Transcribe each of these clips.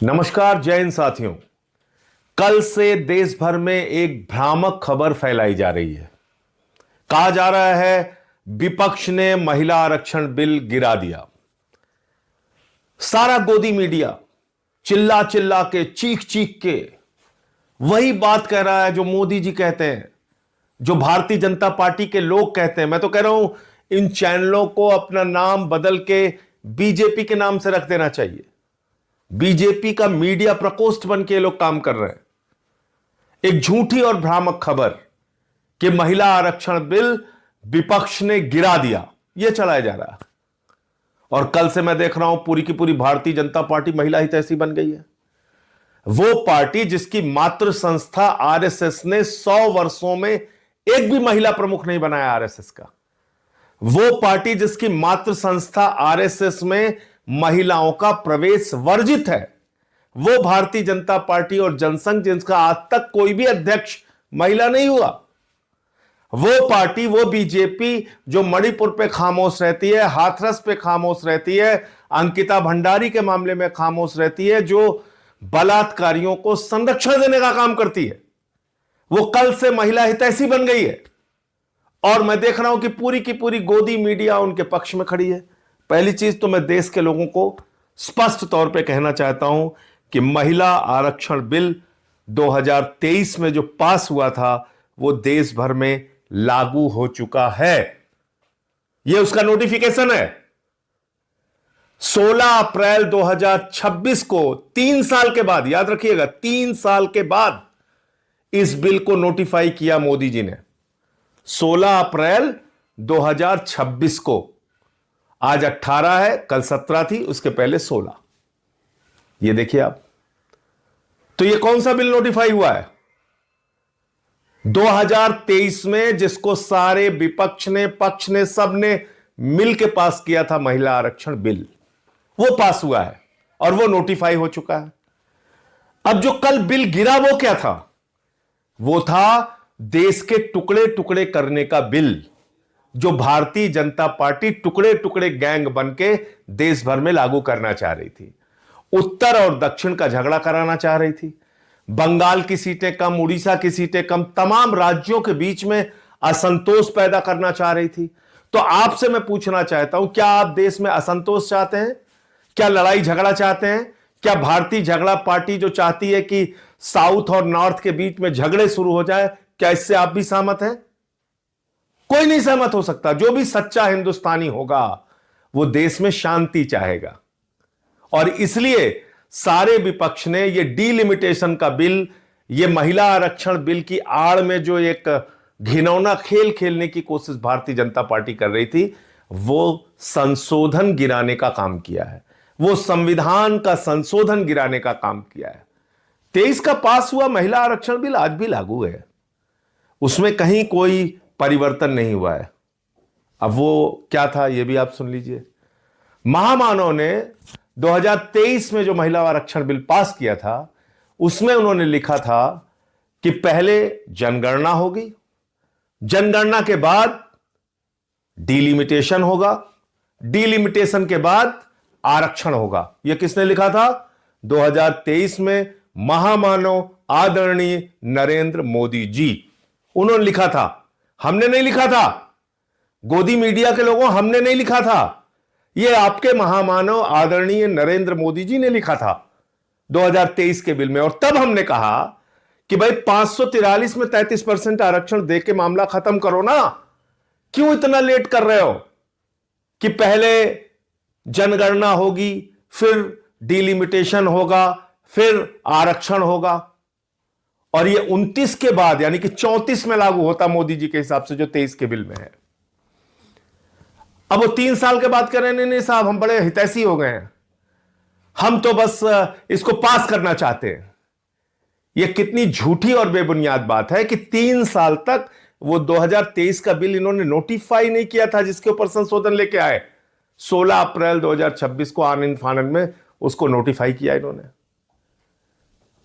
नमस्कार जय हिंद साथियों। कल से देश भर में एक भ्रामक खबर फैलाई जा रही है। कहा जा रहा है विपक्ष ने महिला आरक्षण बिल गिरा दिया। सारा गोदी मीडिया चिल्ला चिल्ला के चीख चीख के वही बात कह रहा है जो मोदी जी कहते हैं, जो भारतीय जनता पार्टी के लोग कहते हैं। मैं तो कह रहा हूं इन चैनलों को अपना नाम बदल के बीजेपी के नाम से रख देना चाहिए। बीजेपी का मीडिया प्रकोष्ठ बन के लोग काम कर रहे हैं। एक झूठी और भ्रामक खबर कि महिला आरक्षण बिल विपक्ष ने गिरा दिया, यह चलाया जा रहा है। और कल से मैं देख रहा हूं पूरी की पूरी भारतीय जनता पार्टी महिला हितैषी बन गई है। वो पार्टी जिसकी मातृ संस्था आरएसएस ने 100 वर्षों में एक भी महिला प्रमुख नहीं बनाया आरएसएस का। वो पार्टी जिसकी मातृ संस्था आरएसएस में महिलाओं का प्रवेश वर्जित है, वो भारतीय जनता पार्टी और जनसंघ जिसका आज तक कोई भी अध्यक्ष महिला नहीं हुआ। वो पार्टी, वो बीजेपी जो मणिपुर पे खामोश रहती है, हाथरस पे खामोश रहती है, अंकिता भंडारी के मामले में खामोश रहती है, जो बलात्कारियों को संरक्षण देने का काम करती है, वो कल से महिला हितैषी बन गई है। और मैं देख रहा हूं कि पूरी की पूरी गोदी मीडिया उनके पक्ष में खड़ी है। पहली चीज तो मैं देश के लोगों को स्पष्ट तौर पे कहना चाहता हूं कि महिला आरक्षण बिल 2023 में जो पास हुआ था वो देश भर में लागू हो चुका है। यह उसका नोटिफिकेशन है। 16 अप्रैल 2026 को 3 साल के बाद, याद रखिएगा 3 साल के बाद इस बिल को नोटिफाई किया मोदी जी ने। 16 अप्रैल 2026 को, आज 18 है, कल 17 थी, उसके पहले 16। ये देखिए आप, तो ये कौन सा बिल नोटिफाई हुआ है? 2023 में जिसको सारे विपक्ष ने, पक्ष ने, सब ने मिलकर पास किया था, महिला आरक्षण बिल, वो पास हुआ है और वो नोटिफाई हो चुका है। अब जो कल बिल गिरा वो क्या था? वो था देश के टुकड़े टुकड़े करने का बिल, जो भारतीय जनता पार्टी टुकड़े टुकड़े गैंग बन के देश भर में लागू करना चाह रही थी। उत्तर और दक्षिण का झगड़ा कराना चाह रही थी। बंगाल की सीटें कम, उड़ीसा की सीटें कम, तमाम राज्यों के बीच में असंतोष पैदा करना चाह रही थी। तो आपसे मैं पूछना चाहता हूं, क्या आप देश में असंतोष चाहते हैं? क्या लड़ाई झगड़ा चाहते हैं? क्या भारतीय झगड़ा पार्टी जो चाहती है कि साउथ और नॉर्थ के बीच में झगड़े शुरू हो जाए, क्या इससे आप भी सहमत हैं? कोई नहीं सहमत हो सकता। जो भी सच्चा हिंदुस्तानी होगा वो देश में शांति चाहेगा। और इसलिए सारे विपक्ष ने ये डीलिमिटेशन का बिल, ये महिला आरक्षण बिल की आड़ में जो एक घिनौना खेल खेलने की कोशिश भारतीय जनता पार्टी कर रही थी, वो संशोधन गिराने का काम किया है। वो संविधान का संशोधन गिराने का काम किया है। 23 का पास हुआ महिला आरक्षण बिल आज भी लागू है, उसमें कहीं कोई परिवर्तन नहीं हुआ है। अब वो क्या था ये भी आप सुन लीजिए। महामानव ने 2023 में जो महिला आरक्षण बिल पास किया था, उसमें उन्होंने लिखा था कि पहले जनगणना होगी, जनगणना के बाद डिलिमिटेशन होगा, डिलिमिटेशन के बाद आरक्षण होगा। यह किसने लिखा था? 2023 में महामानव आदरणीय नरेंद्र मोदी जी, उन्होंने लिखा था। हमने नहीं लिखा था, गोदी मीडिया के लोगों, हमने नहीं लिखा था। यह आपके महामानव आदरणीय नरेंद्र मोदी जी ने लिखा था 2023 के बिल में। और तब हमने कहा कि भाई 543 में 33% आरक्षण दे के मामला खत्म करो ना। क्यों इतना लेट कर रहे हो कि पहले जनगणना होगी, फिर डिलिमिटेशन होगा, फिर आरक्षण होगा, और ये 29 के बाद यानी कि 34 में लागू होता मोदी जी के हिसाब से, जो 23 के बिल में है। अब वो 3 साल के बाद कह रहे हैं नहीं साहब हम बड़े हितैषी हो गए हैं, हम तो बस इसको पास करना चाहते हैं। ये कितनी झूठी और बेबुनियाद बात है कि 3 साल तक वो 2023 का बिल इन्होंने नोटिफाई नहीं किया था, जिसके ऊपर संशोधन लेके आए। 16 अप्रैल 2026 को आनंद फानंद में उसको नोटिफाई किया इन्होंने।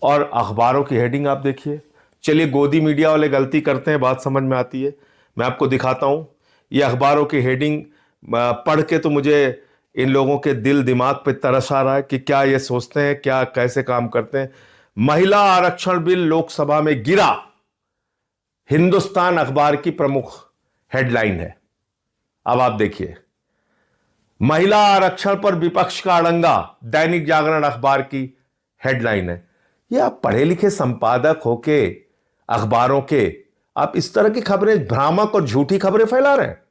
और अखबारों की हेडिंग आप देखिए। चलिए गोदी मीडिया वाले गलती करते हैं, बात समझ में आती है, मैं आपको दिखाता हूं। ये अखबारों की हेडिंग पढ़ के तो मुझे इन लोगों के दिल दिमाग पे तरस आ रहा है कि क्या ये सोचते हैं, क्या कैसे काम करते हैं। महिला आरक्षण बिल लोकसभा में गिरा, हिंदुस्तान अखबार की प्रमुख हेडलाइन है। अब आप देखिए, महिला आरक्षण पर विपक्ष का अड़ंगा, दैनिक जागरण अखबार की हेडलाइन है। ये आप पढ़े लिखे संपादक होके अखबारों के, आप इस तरह की खबरें, भ्रामक और झूठी खबरें फैला रहे हैं।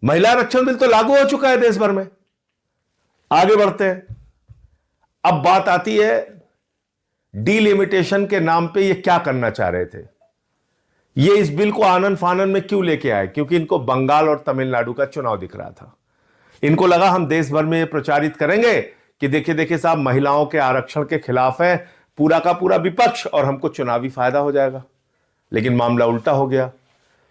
महिला आरक्षण बिल तो लागू हो चुका है देश भर में। आगे बढ़ते हैं। अब बात आती है डीलिमिटेशन के नाम पे ये क्या करना चाह रहे थे। ये इस बिल को आनन फानन में क्यों लेके आए? क्योंकि इनको बंगाल और तमिलनाडु का चुनाव दिख रहा था। इनको लगा हम देश भर में ये प्रचारित करेंगे कि देखिए देखिए साहब, महिलाओं के आरक्षण के खिलाफ है पूरा का पूरा विपक्ष और हमको चुनावी फायदा हो जाएगा। लेकिन मामला उल्टा हो गया।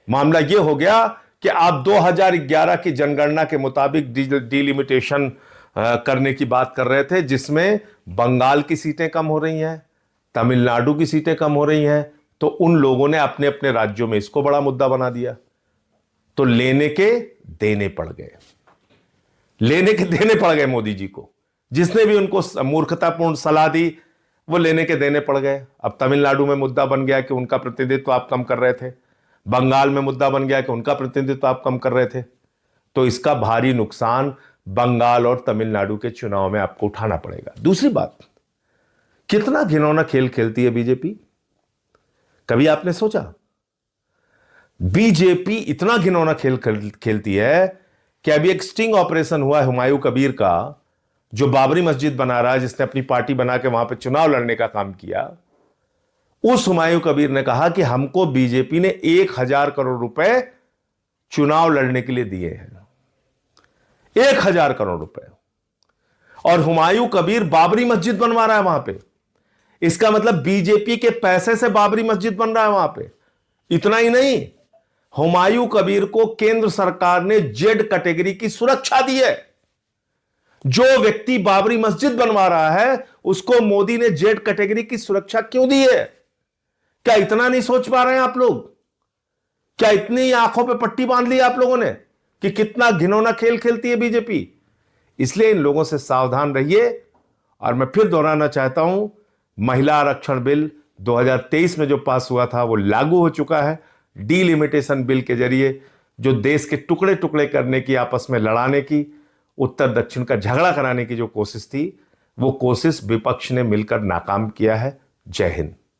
मामला यह हो गया कि आप 2011 की जनगणना के मुताबिक डीलिमिटेशन करने की बात कर रहे थे, जिसमें बंगाल की सीटें कम हो रही हैं, तमिलनाडु की सीटें कम हो रही हैं। तो उन लोगों ने अपने अपने राज्यों में इसको बड़ा मुद्दा बना दिया। तो लेने के देने पड़ गए, लेने के देने पड़ गए मोदी जी को। जिसने भी उनको मूर्खतापूर्ण सलाह दी वो लेने के देने पड़ गए। अब तमिलनाडु में मुद्दा बन गया कि उनका प्रतिनिधित्व आप कम कर रहे थे, बंगाल में मुद्दा बन गया कि उनका प्रतिनिधित्व आप कम कर रहे थे। तो इसका भारी नुकसान बंगाल और तमिलनाडु के चुनाव में आपको उठाना पड़ेगा। दूसरी बात, कितना घिनौना खेल खेलती है बीजेपी। कभी आपने सोचा? बीजेपी इतना घिनौना खेल खेलती है कि अभी एक स्टिंग ऑपरेशन हुआ है हुमायूं कबीर का, जो बाबरी मस्जिद बना रहा है, जिसने अपनी पार्टी बना के वहां पे चुनाव लड़ने का काम किया। उस हुमायूं कबीर ने कहा कि हमको बीजेपी ने 1000 करोड़ रुपए चुनाव लड़ने के लिए दिए हैं, 1000 करोड़ रुपए। और हुमायूं कबीर बाबरी मस्जिद बनवा रहा है वहां पे। इसका मतलब बीजेपी के पैसे से बाबरी मस्जिद बन रहा है वहां पे। इतना ही नहीं, हुमायूं कबीर को केंद्र सरकार ने जेड कैटेगरी की सुरक्षा दी है। जो व्यक्ति बाबरी मस्जिद बनवा रहा है उसको मोदी ने जेड कैटेगरी की सुरक्षा क्यों दी है? क्या इतना नहीं सोच पा रहे हैं आप लोग? क्या इतनी आंखों पे पट्टी बांध ली आप लोगों ने कि कितना घिनौना खेल खेलती है बीजेपी? इसलिए इन लोगों से सावधान रहिए। और मैं फिर दोहराना चाहता हूं, महिला आरक्षण बिल 2023 में जो पास हुआ था वो लागू हो चुका है। डीलिमिटेशन बिल के जरिए जो देश के टुकड़े टुकड़े करने की, आपस में लड़ाने की, उत्तर दक्षिण का झगड़ा कराने की जो कोशिश थी, वो कोशिश विपक्ष ने मिलकर नाकाम किया है। जय हिंद।